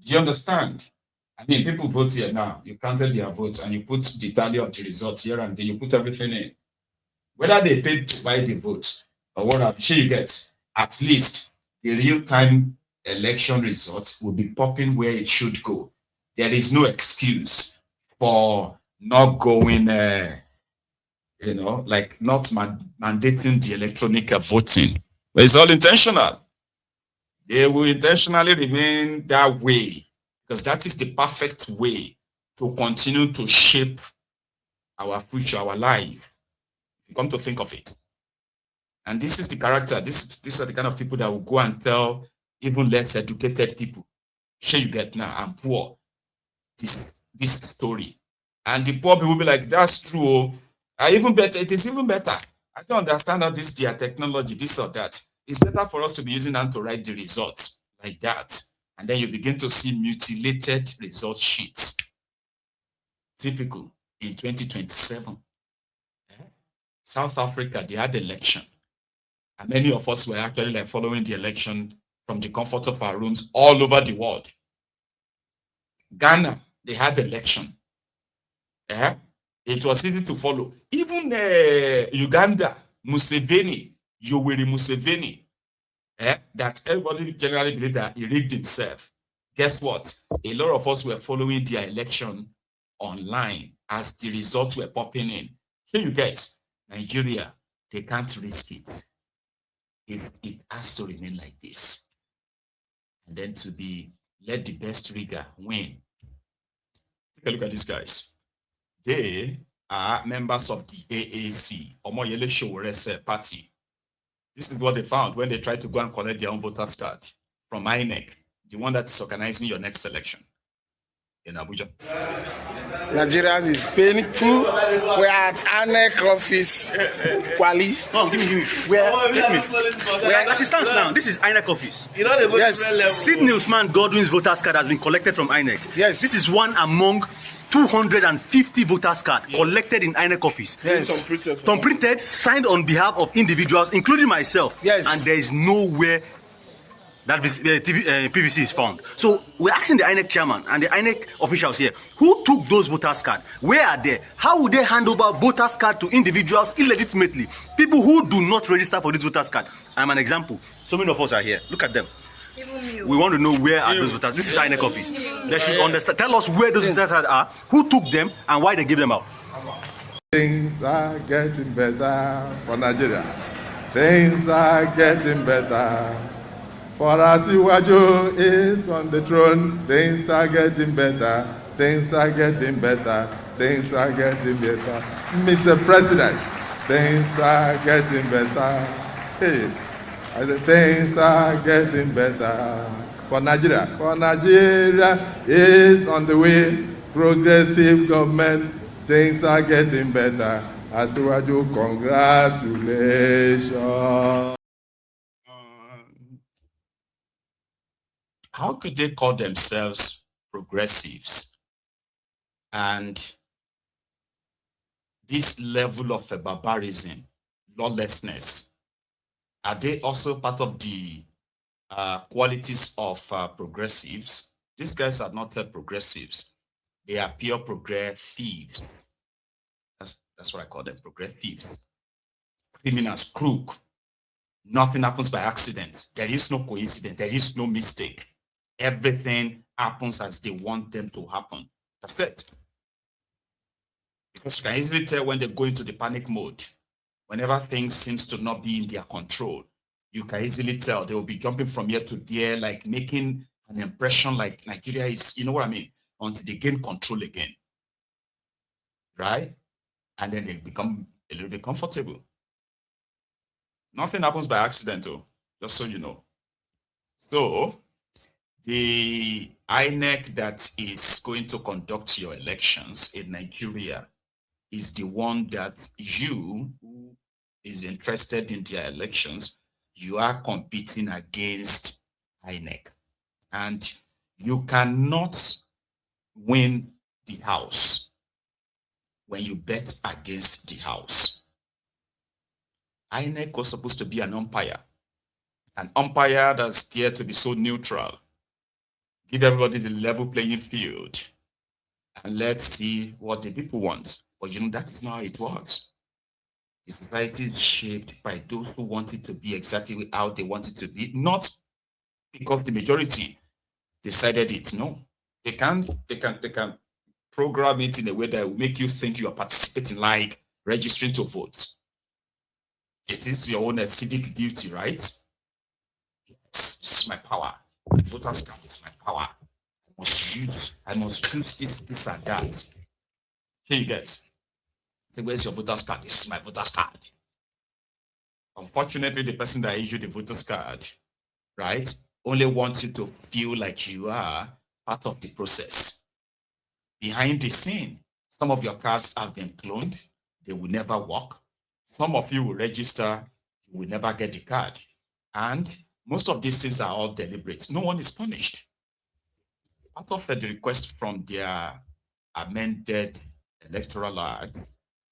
Do you understand? I mean, people vote here now. You counted their votes and you put the tally of the results here and then you put everything in. Whether they paid to buy the vote or what I'm sure you get, at least the real-time election results will be popping where it should go. There is no excuse for not going, like not mandating the electronic voting. But it's all intentional. They will intentionally remain that way because that is the perfect way to continue to shape our future, our life. If you come to think of it. And this is the character, these are the kind of people that will go and tell even less educated people, sure you get now, I'm poor, this story. And the poor people will be like, that's true. Even better, it is even better. I don't understand how this their technology, this or that. It's better for us to be using them to write the results like that. And then you begin to see mutilated result sheets. Typical in 2027. South Africa, they had election. And many of us were actually like following the election from the comfort of our rooms all over the world. Ghana, they had election. It was easy to follow. Even Uganda, Museveni, Yoweri Museveni, that everybody generally believed that he rigged himself. Guess what? A lot of us were following their election online as the results were popping in. Here you get Nigeria, they can't risk it. It has to remain like this. And then to be let the best rigger win. Take a look at these guys. They are members of the AAC, Omoyele Showore's party. This is what they found when they tried to go and collect their own voters card from INEC, the one that's organizing your next election in Abuja. Nigeria is painful. We are at INEC office. Kwali. No, give me. Where? As it stands now, this is INEC office. You know the vote yes. Sidney Usman Godwin's voters card has been collected from INEC. Yes. This is one among 250 voters cards collected in INEC office. Yes. Tom printed, signed on behalf of individuals, including myself. Yes. And there is nowhere that PVC is found. So we're asking the INEC chairman and the INEC officials here, who took those voters cards? Where are they? How would they hand over voters card to individuals illegitimately? People who do not register for this voters card. I'm an example. So many of us are here. Look at them. We want to know where are those voters. This is INEC office. They should understand. Tell us where those voters are, who took them, and why they give them out. Things are getting better for Nigeria. Things are getting better. For Asiwaju is on the throne. Things are getting better. Things are getting better. Things are getting better. Mr. President, things are getting better. Hey. Things are getting better for Nigeria. For Nigeria is on the way. Progressive government. Things are getting better. Asiwaju, congratulations. How could they call themselves progressives? And this level of barbarism, lawlessness, are they also part of the qualities of progressives? These guys are not progressives. They are pure progress thieves. That's what I call them, progress thieves. Criminals, crook. Nothing happens by accident. There is no coincidence. There is no mistake. Everything happens as they want them to happen. That's it. Because you can easily tell when they go into the panic mode. Whenever things seems to not be in their control, you can easily tell they will be jumping from here to there, like making an impression like Nigeria is, you know what I mean, until they gain control again. Right? And then they become a little bit comfortable. Nothing happens by accident, though, just so you know. So, the INEC that is going to conduct your elections in Nigeria is the one that you, who is interested in their elections, you are competing against INEC. And you cannot win the house when you bet against the house. INEC was supposed to be an umpire that's there to be so neutral, give everybody the level playing field, and let's see what the people want. But that is not how it works. The society is shaped by those who want it to be exactly how they want it to be, not because the majority decided it. No, they can program it in a way that will make you think you are participating, like registering to vote. It is your own civic duty, right? Yes, this is my power. My voter's card is my power. I must choose this and that. Here you get. Say, where's your voter's card? This is my voter's card. Unfortunately, the person that issued the voter's card, right, only wants you to feel like you are part of the process. Behind the scene, some of your cards have been cloned. They will never work. Some of you will register. You will never get the card. And most of these things are all deliberate. No one is punished. Part of the request from their amended electoral act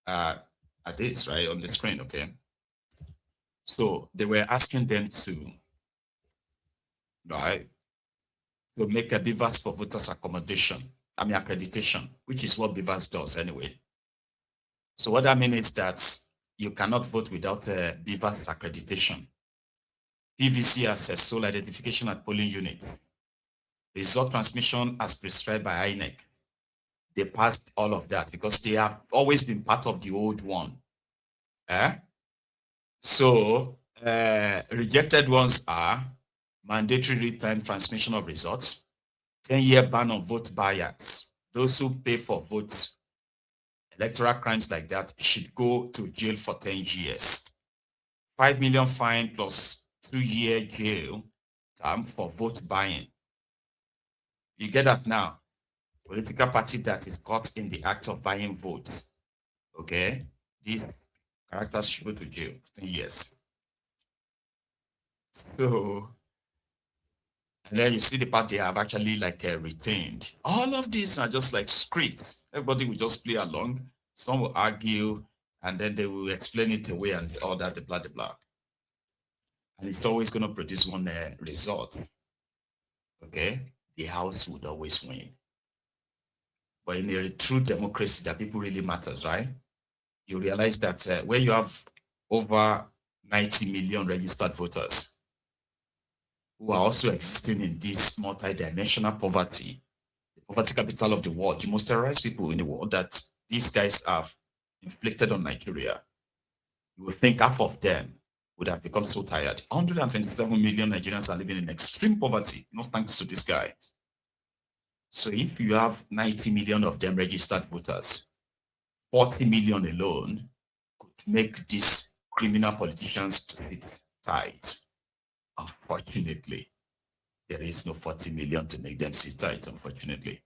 are this, right, on the screen, okay? So they were asking them to, right, to make a BVAS for voters accreditation, which is what BVAS does anyway. So what I mean is that you cannot vote without a BVAS accreditation. PVC has a sole identification at polling units. Result transmission as prescribed by INEC. They passed all of that because they have always been part of the old one. So rejected ones are mandatory real-time transmission of results, 10-year ban on vote buyers. Those who pay for votes, electoral crimes like that should go to jail for 10 years. 5 million fine plus 2-year jail term for vote buying. You get that now? Political party that is caught in the act of buying votes, okay? These characters should go to jail for 10 years. So, and then you see the part they have actually retained. All of these are just like scripts. Everybody will just play along. Some will argue, and then they will explain it away and all that, the blah, the blah. And it's always going to produce one result. Okay? The House would always win. But in a true democracy that people really matters, right? You realize that when you have over 90 million registered voters who are also existing in this multi-dimensional poverty, the poverty capital of the world, the most terrorized people in the world that these guys have inflicted on Nigeria, you would think half of them would have become so tired. 127 million Nigerians are living in extreme poverty, no thanks to these guys. So if you have 90 million of them registered voters, 40 million alone could make these criminal politicians to sit tight. Unfortunately, there is no 40 million to make them sit tight, unfortunately.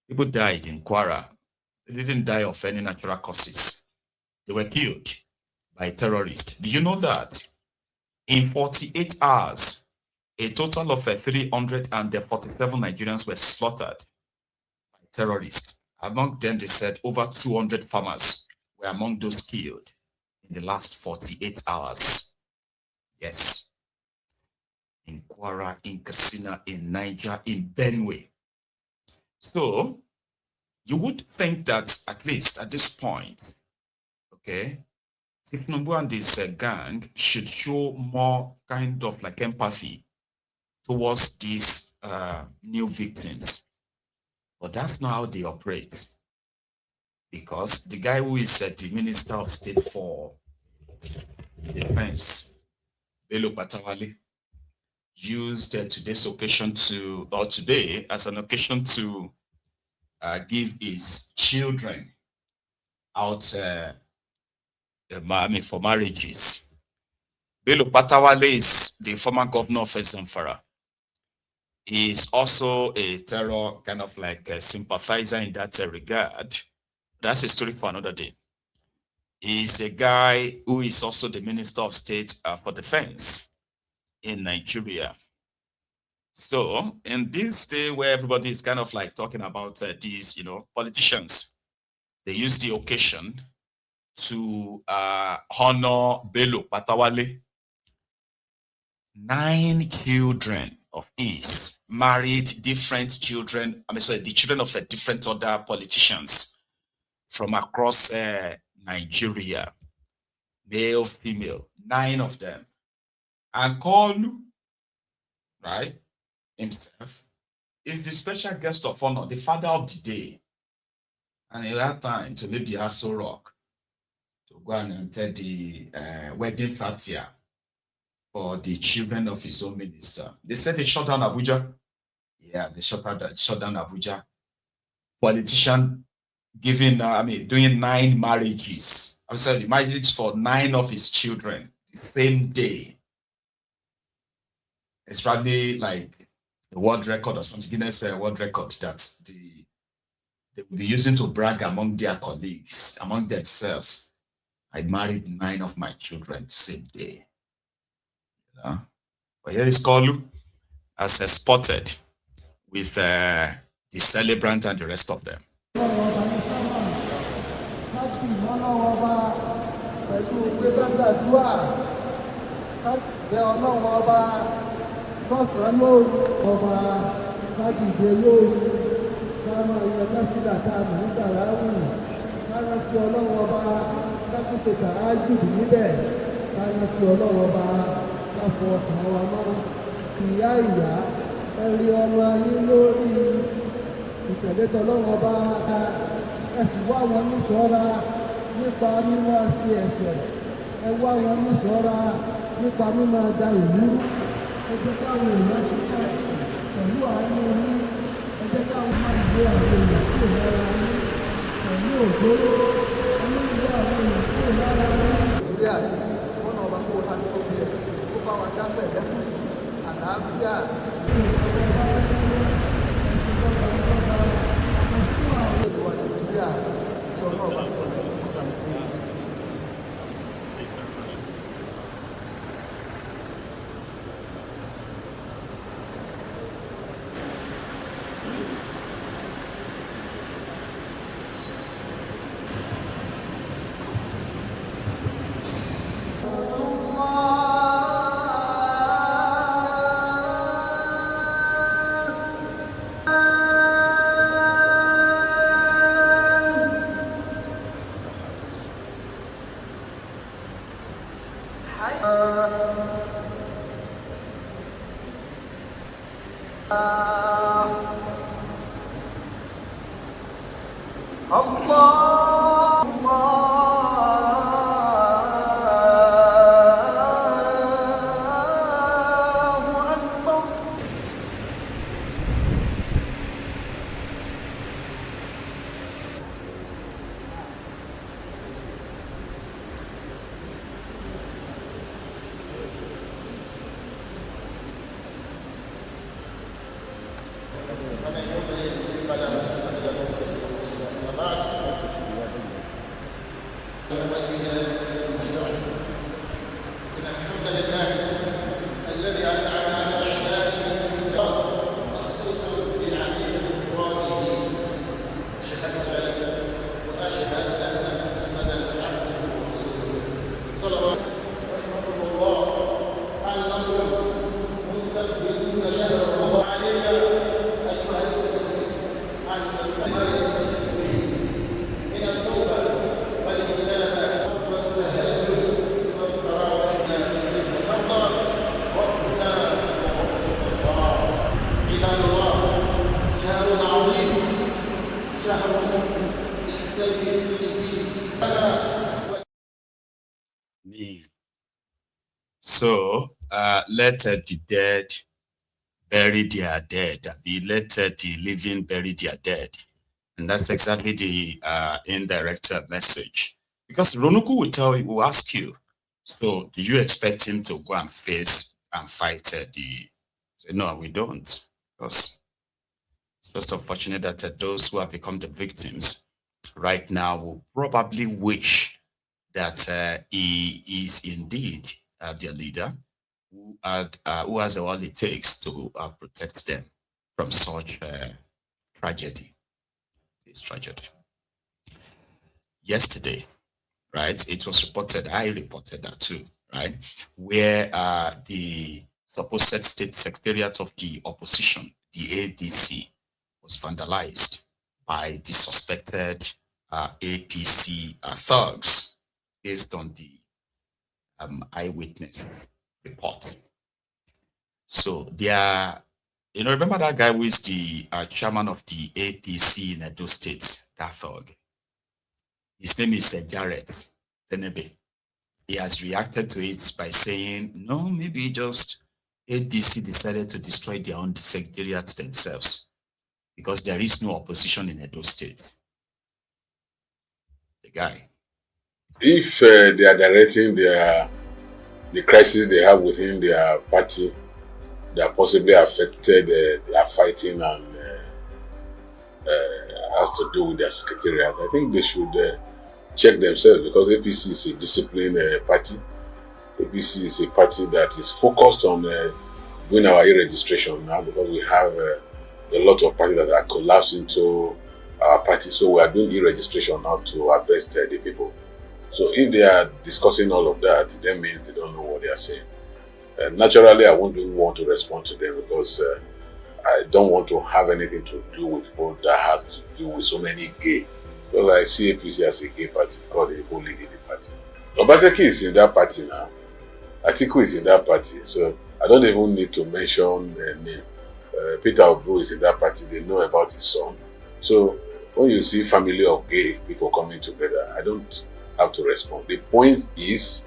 People died in Kwara. They didn't die of any natural causes. They were killed by terrorists. Do you know that? In 48 hours, a total of 347 Nigerians were slaughtered by terrorists. Among them, they said over 200 farmers were among those killed in the last 48 hours. Yes. In Kwara, in Katsina, in Niger, in Benue. So, you would think that at least at this point, okay, Tinubu and this gang should show more kind of empathy towards these new victims. But that's not how they operate. Because the guy who is the Minister of State for Defense, Matawale, used today's occasion today as an occasion to give his children out for marriages. Matawale is the former governor of Zamfara. He is also a terror kind of a sympathizer in that regard. That's a story for another day. He's a guy who is also the Minister of State for Defense in Nigeria. So in this day where everybody is kind of talking about these, politicians, they use the occasion to honor Bello Matawale. 9 children of his married different children. The children of different other politicians from across Nigeria, male, female, 9 of them. And Kolu, right, himself, is the special guest of honor, the father of the day. And he had time to leave the Aso Rock to go and enter the wedding fatia for the children of his own minister. They said they shut down Abuja. Yeah, they shut down Abuja. Politician doing 9 marriages. I'm sorry, marriages for 9 of his children the same day. It's probably like the world record or something, Guinness world record that they will be using to brag among their colleagues, among themselves. I married 9 of my children the same day. But here is Kolu as spotted with the celebrant and the rest of them. ẹ̀rí ọmọ yín lórí ìtẹ̀lé tọlọ́wọ́ bá ẹ sì wá wọn ní ṣọ́ra nípa mímọ́ sí ẹ̀ṣẹ̀ ẹ wá wọn ní ṣọ́ra nípa mímọ́ da ìlú ẹ jẹ́ káwọn èèyàn ṣiṣẹ́ pẹ̀lú àánú yín ẹ jẹ́ káwọn máa gbé àwọn èèyàn kúrò lára yín pẹ̀lú òjòrò ẹ má gbé àwọn èèyàn kúrò lára yín. Nàìjíríà wọn náà bá kó láti tóbi ẹ̀ ó bá wa dábẹ̀ lẹ́kùtù àlàáfíà. So let the dead bury their dead. Let the living bury their dead. And that's exactly the indirect message. Because Ronuku will ask you, so do you expect him to go and face and fight the... Say, no, we don't. Because it's just unfortunate that those who have become the victims right now will probably wish that he is indeed their leader who has all it takes to protect them from such tragedy. This tragedy. Yesterday, right, it was reported, I reported that too, right, where the supposed state secretariat of the opposition, the ADC, was vandalized by the suspected APC thugs based on the eyewitness report. So they are, remember that guy who is the chairman of the APC in Edo State, that thug? His name is Garrett Tenebe. He has reacted to it by saying, no, maybe just ADC decided to destroy their own secretariats themselves because there is no opposition in Edo State. The guy. If they are directing the crisis they have within their party that possibly affected their fighting and has to do with their secretariat, I think they should check themselves, because APC is a disciplined party. APC is a party that is focused on doing our e-registration now, because we have a lot of parties that are collapsed into our party. So we are doing e-registration now to address the people. So if they are discussing all of that, that means they don't know what they are saying. Naturally, I won't even want to respond to them, because I don't want to have anything to do with people that has to do with so many gay. Because I see APC as a gay party, because they people leading the party. Obaseki is in that party now. Atiku is in that party. So I don't even need to mention name. Peter Obu is in that party. They know about his son. So when you see family of gay people coming together, I don't have to respond. The point is,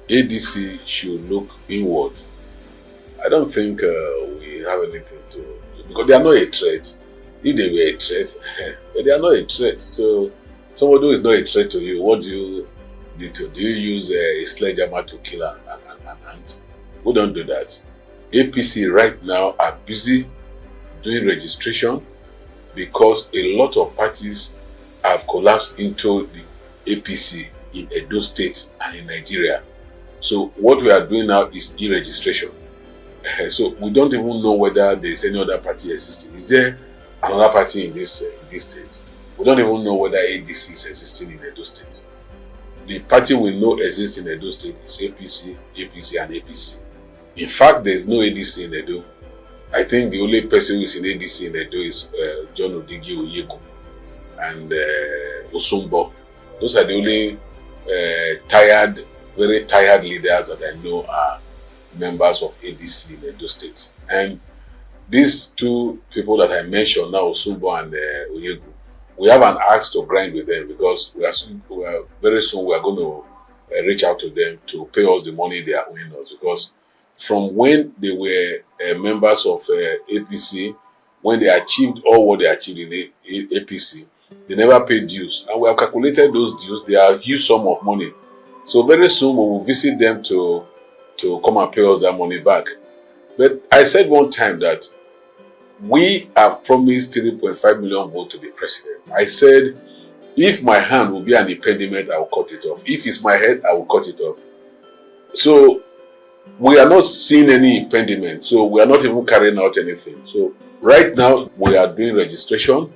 ADC should look inward. I don't think we have anything to do, because they are not a threat. If they were a threat, but they are not a threat. So somebody who is not a threat to you, what do you need to do? You use a sledgehammer to kill an ant? We don't do that. APC right now are busy doing registration, because a lot of parties have collapsed into the APC in Edo State and in Nigeria. So what we are doing now is e-registration. So we don't even know whether there is any other party existing. Is there another party in this state? We don't even know whether ADC is existing in Edo State. The party we know exists in Edo State is APC, APC, and APC. In fact, there is no ADC in Edo. I think the only person who is in ADC in Edo is John Odigi Oyegu and Osumbo. Those are the only very tired leaders that I know are members of ADC in Edo State. And these two people that I mentioned now, Osumbo and Oyegu, we have an axe to grind with them, because very soon we are going to reach out to them to pay us the money they are owing us. Because from when they were members of APC, when they achieved all what they achieved in APC, they never paid dues. And we have calculated those dues. They are a huge sum of money. So very soon we will visit them to come and pay us that money back. But I said one time that we have promised 3.5 million votes to the president. I said, if my hand will be an impediment, I will cut it off. If it's my head, I will cut it off. So we are not seeing any impediment. So we are not even carrying out anything. So right now we are doing registration.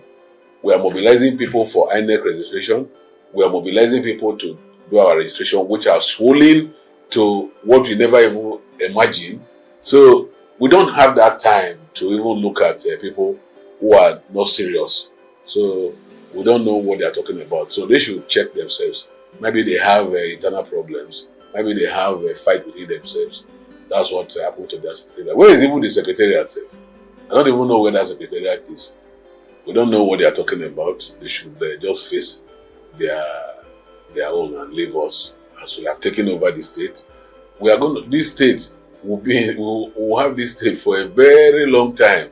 We are mobilizing people for INEC registration. We are mobilizing people to do our registration, which are swollen to what we never even imagined. So we don't have that time to even look at people who are not serious. So we don't know what they are talking about. So they should check themselves. Maybe they have internal problems. Maybe they have a fight within themselves. That's what happened to their secretariat. Where is even the secretariat itself? I don't even know where that secretariat is. We don't know what they are talking about. They should just face their own and leave us. As we have taken over the state, this state will have this state for a very long time.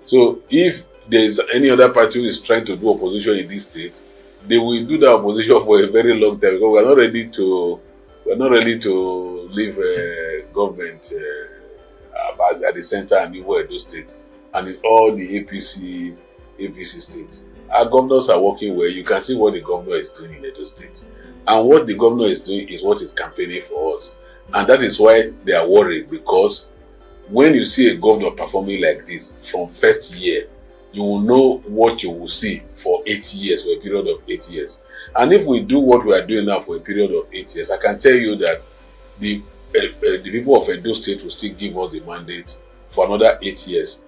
So if there is any other party who is trying to do opposition in this state, they will do that opposition for a very long time, because we are not ready to leave government at the center and Edo State and in all the APC states. Our governors are working well. You can see what the governor is doing in Edo State. And what the governor is doing is what is campaigning for us. And that is why they are worried, because when you see a governor performing like this from first year, you will know what you will see for 8 years, for a period of 8 years. And if we do what we are doing now for a period of 8 years, I can tell you that the the people of Edo State will still give us the mandate for another 8 years.